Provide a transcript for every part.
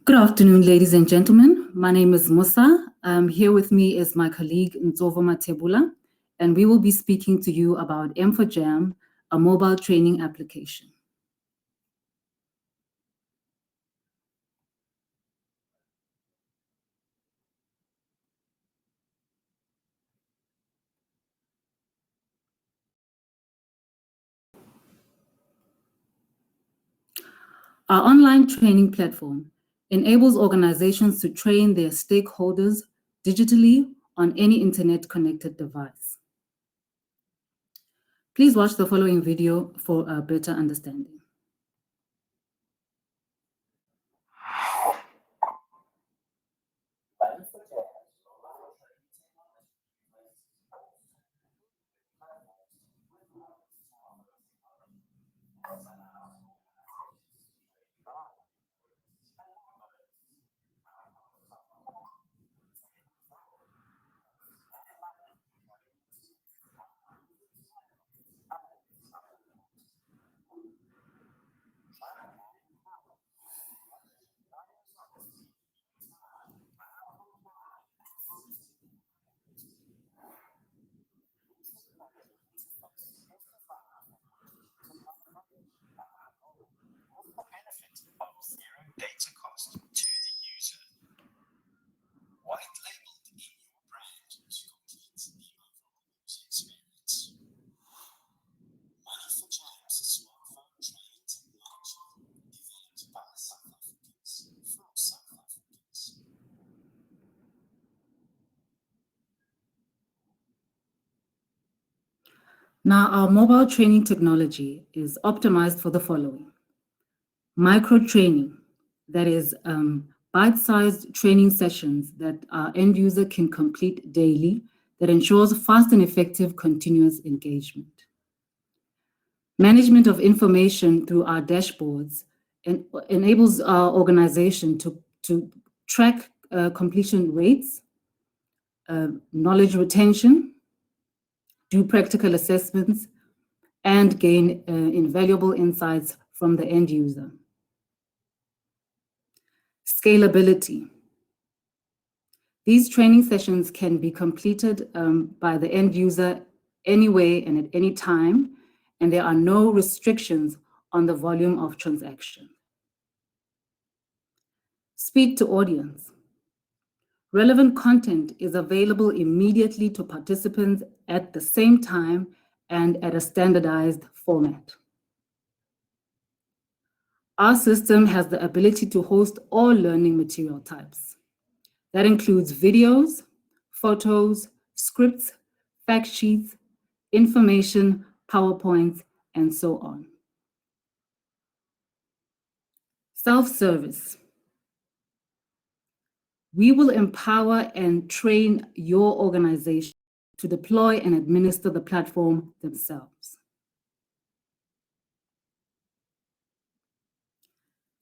Good afternoon, ladies and gentlemen. My name is Mosa. Here with me is my colleague Nsovo Mathebula, and we will be speaking to you about M4Jam, a mobile training application. Our online training platform enables organizations to train their stakeholders digitally on any internet-connected device. Please watch the following video for a better understanding. Data cost to the user. White labeled in your brand to complete the overall user experience. M4Jam's smartphone training technology developed by South Africans from South Africans. Now, our mobile training technology is optimized for the following: micro training, that is bite-sized training sessions that our end user can complete daily that ensures fast and effective continuous engagement. Management of information through our dashboards enables our organization to track completion rates, knowledge retention, do practical assessments, and gain invaluable insights from the end user. Scalability. These training sessions can be completed by the end user anywhere and at any time, and there are no restrictions on the volume of transaction. Speed to audience. Relevant content is available immediately to participants at the same time and at a standardized format. Our system has the ability to host all learning material types. That includes videos, photos, scripts, fact sheets, information, PowerPoints, and so on. Self-service. We will empower and train your organization to deploy and administer the platform themselves.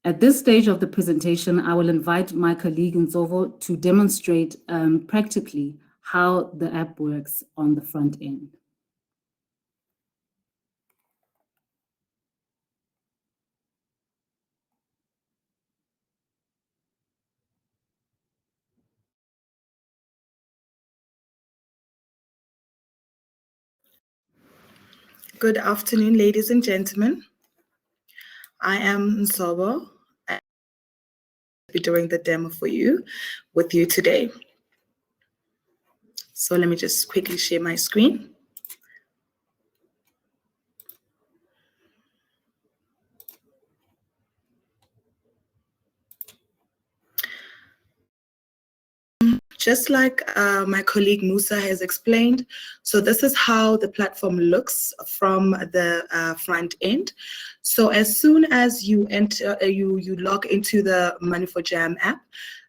At this stage of the presentation, I will invite my colleague Nsovo to demonstrate practically how the app works on the front end. Good afternoon, ladies and gentlemen. I am Nsovo. I'll be doing the demo with you today. So let me just quickly share my screen. Just like my colleague Mosa has explained, so this is how the platform looks from the front end. So as soon as you enter, you log into the M4Jam app,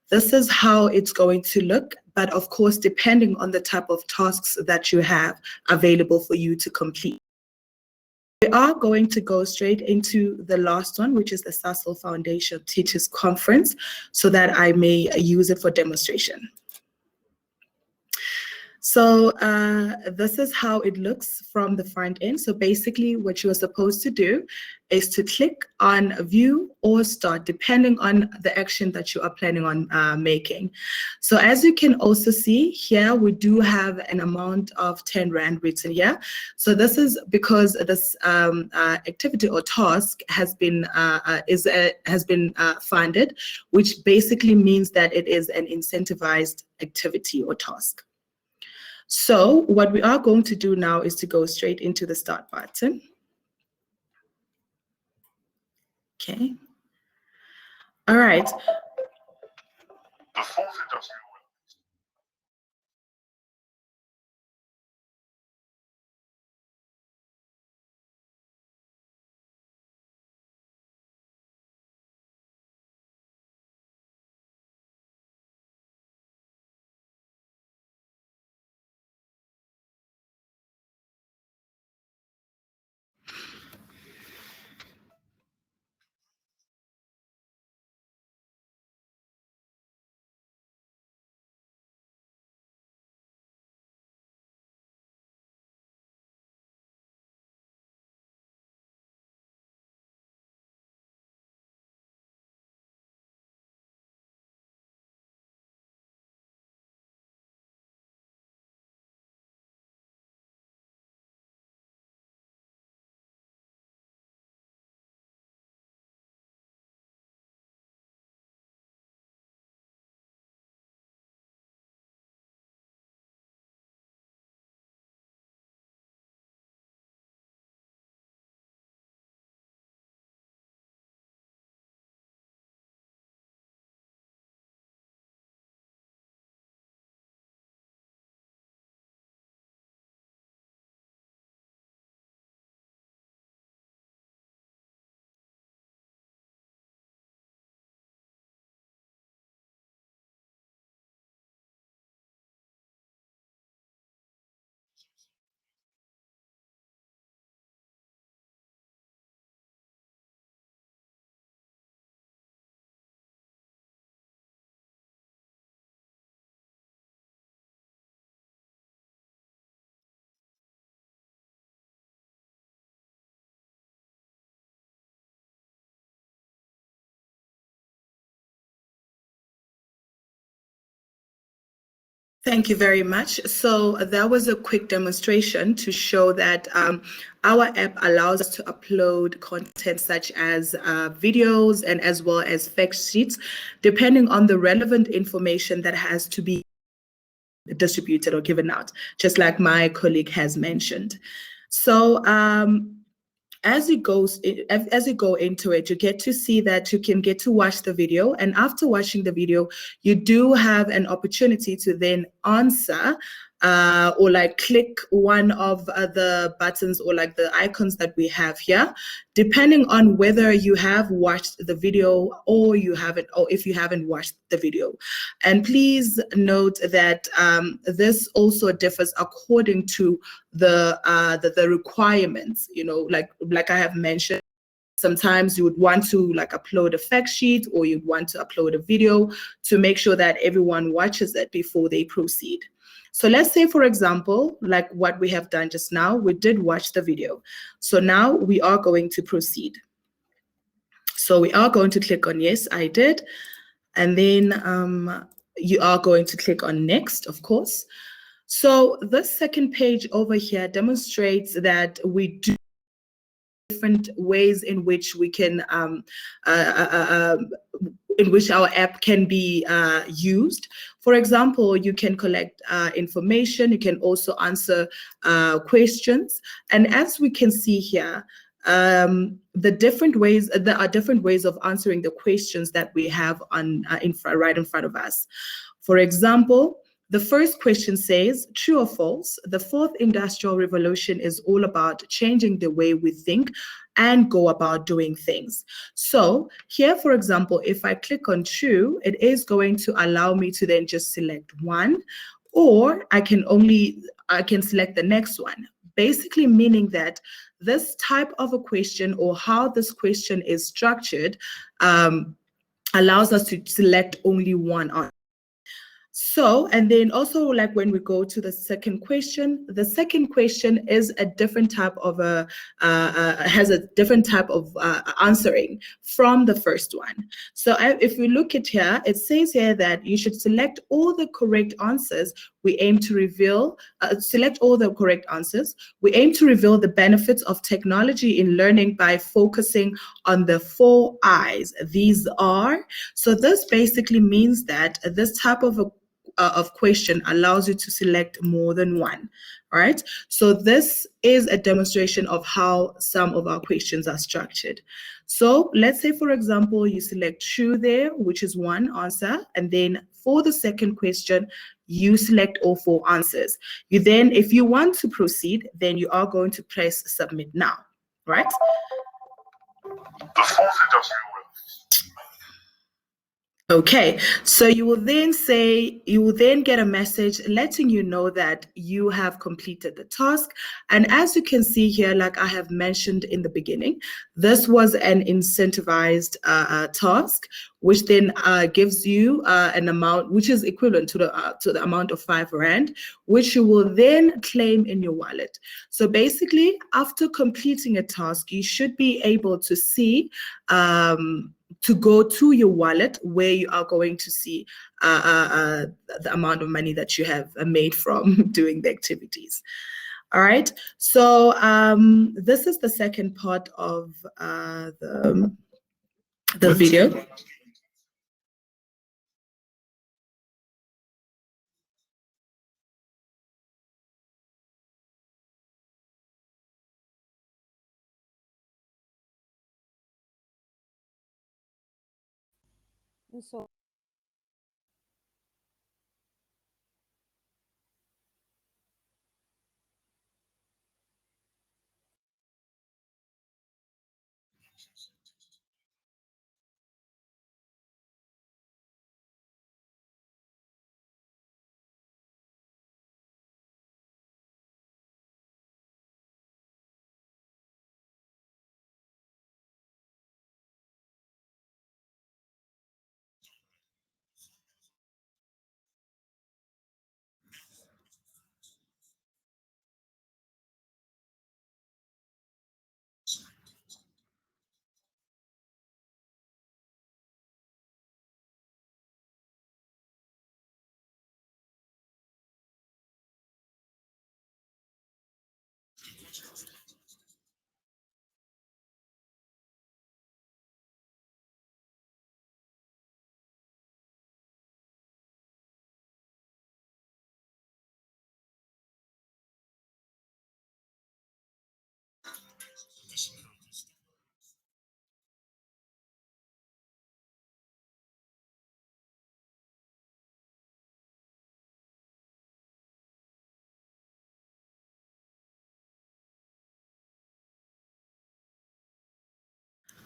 this is how it's going to look. But of course, depending on the type of tasks that you have available for you to complete. We are going to go straight into the last one, which is the Sasol Foundation Teachers Conference, so that I may use it for demonstration. So this is how it looks from the front end. So basically what you are supposed to do is to click on view or start, depending on the action that you are planning on making. So as you can also see here, we do have an amount of 10 Rand written here. So this is because this activity or task has been funded, which basically means that it is an incentivized activity or task. So what we are going to do now is to go straight into the start button. Okay. All right. The fourth industrial Thank you very much. So that was a quick demonstration to show that our app allows us to upload content such as videos and as well as fact sheets, depending on the relevant information that has to be distributed or given out, just like my colleague has mentioned. So as you go into it, you get to see that you can get to watch the video, and after watching the video, you do have an opportunity to then answer or like click one of the buttons or like the icons that we have here, depending on whether you have watched the video or you haven't, or if you haven't watched the video. And please note that this also differs according to the requirements. You know, like I have mentioned, sometimes you would want to like upload a fact sheet or you'd want to upload a video to make sure that everyone watches it before they proceed. So let's say, for example, like what we have done just now, we did watch the video. So now we are going to proceed. So we are going to click on yes, I did. And then you are going to click on next, of course. So this second page over here demonstrates that we do different ways in which we can in which our app can be used. For example, you can collect information, you can also answer questions. And as we can see here, there are different ways of answering the questions that we have on right in front of us. For example, the first question says, true or false, the fourth industrial revolution is all about changing the way we think and go about doing things. So here, for example, if I click on true, it is going to allow me to then just select one, or I can select the next one, basically meaning that this type of a question or how this question is structured allows us to select only one answer. So, and then also like when we go to the second question is a different type of has a different type of answering from the first one. So if we look at here, it says here that you should select all the correct answers. We aim to reveal, select all the correct answers. We aim to reveal the benefits of technology in learning by focusing on the 4 I's. These are, so this basically means that this type of question allows you to select more than one. All right. So this is a demonstration of how some of our questions are structured. So let's say, for example, you select shoe there, which is one answer. And then for the second question, you select all 4 answers. You then, if you want to proceed, then you are going to press submit now, right? The fourth industrial revolution. Okay, so you will then get a message letting you know that you have completed the task. And as you can see here, like I have mentioned in the beginning, this was an incentivized task, which then gives you an amount which is equivalent to the amount of 5 Rand, which you will then claim in your wallet. So basically, after completing a task, you should be able to see to go to your wallet where you are going to see the amount of money that you have made from doing the activities. All right, so this is the second part of the video. So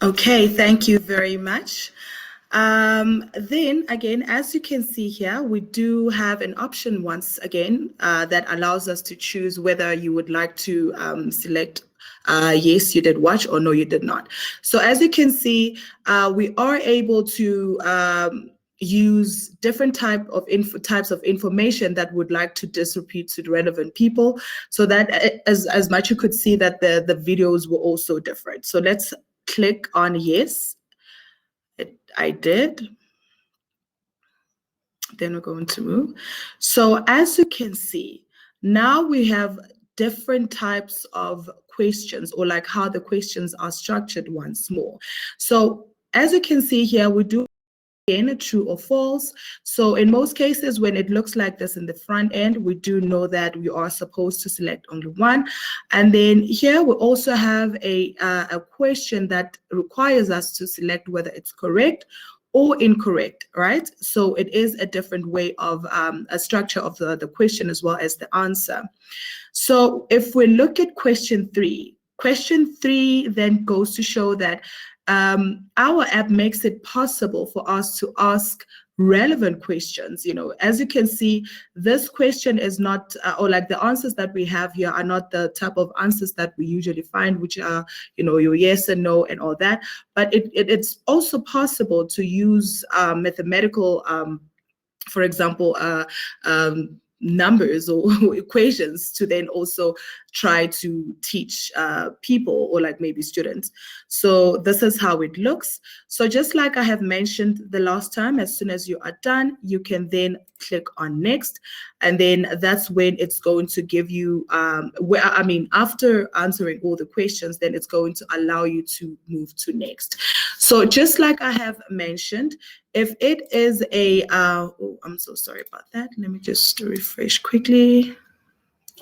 Okay, thank you very much. Then again, as you can see here, we do have an option once again that allows us to choose whether you would like to select yes, you did watch, or no, you did not. So as you can see, we are able to use different types of information that would like to distribute to the relevant people, so that as much you could see that the videos were also different. So let's click on yes. I did. Then we're going to move. So as you can see, now we have different types of questions, or like how the questions are structured once more. So as you can see here, we do again true or false. So in most cases, when it looks like this in the front end, we do know that we are supposed to select only one. And then here we also have a question that requires us to select whether it's correct or incorrect, right? So it is a different way of a structure of the question as well as the answer. So if we look at question 3 then goes to show that our app makes it possible for us to ask relevant questions. You know, as you can see, this question is not, or like the answers that we have here are not the type of answers that we usually find, which are, you know, your yes and no and all that. But it's also possible to use mathematical for example, numbers or equations to then also try to teach people or like maybe students. So this is how it looks. So just like I have mentioned the last time, as soon as you are done, you can then click on next, and then that's when it's going to give you after answering all the questions, then it's going to allow you to move to next. So just like I have mentioned, if it is a I'm so sorry about that, let me just refresh quickly.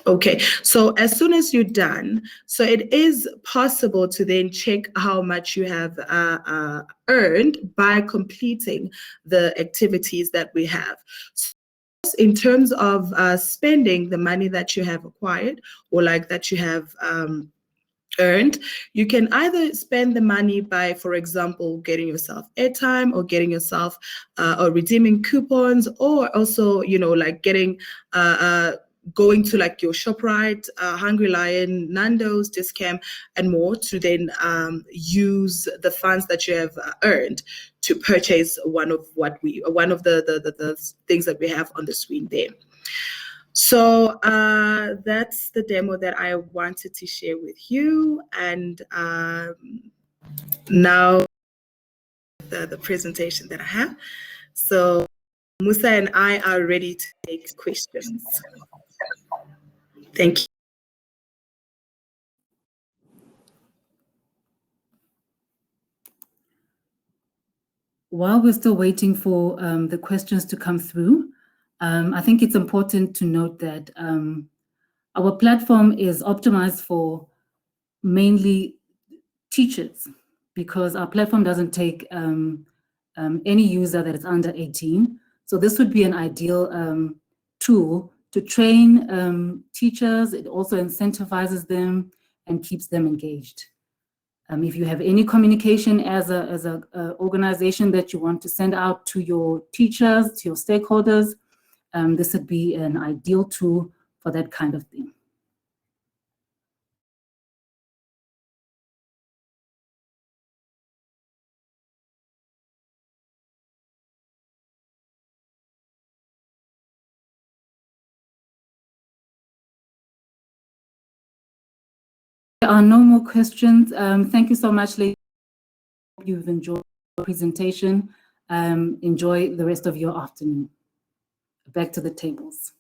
Okay, so as soon as you're done, so it is possible to then check how much you have earned by completing the activities that we have. So in terms of spending the money that you have acquired or like that you have earned, you can either spend the money by, for example, getting yourself airtime or getting yourself or redeeming coupons, or also, you know, like getting going to like your ShopRite, Hungry Lion, Nando's, Discam, and more to then use the funds that you have earned to purchase one of the things that we have on the screen there. So that's the demo that I wanted to share with you, and now the presentation that I have. So Mosa and I are ready to take questions. Thank you. While we're still waiting for the questions to come through, I think it's important to note that our platform is optimized for mainly teachers, because our platform doesn't take any user that is under 18. So this would be an ideal tool to train teachers. It also incentivizes them and keeps them engaged. If you have any communication as a organization that you want to send out to your teachers, to your stakeholders, this would be an ideal tool for that kind of thing. There are no more questions. Thank you so much, ladies. Hope you've enjoyed the presentation. Enjoy the rest of your afternoon. Back to the tables.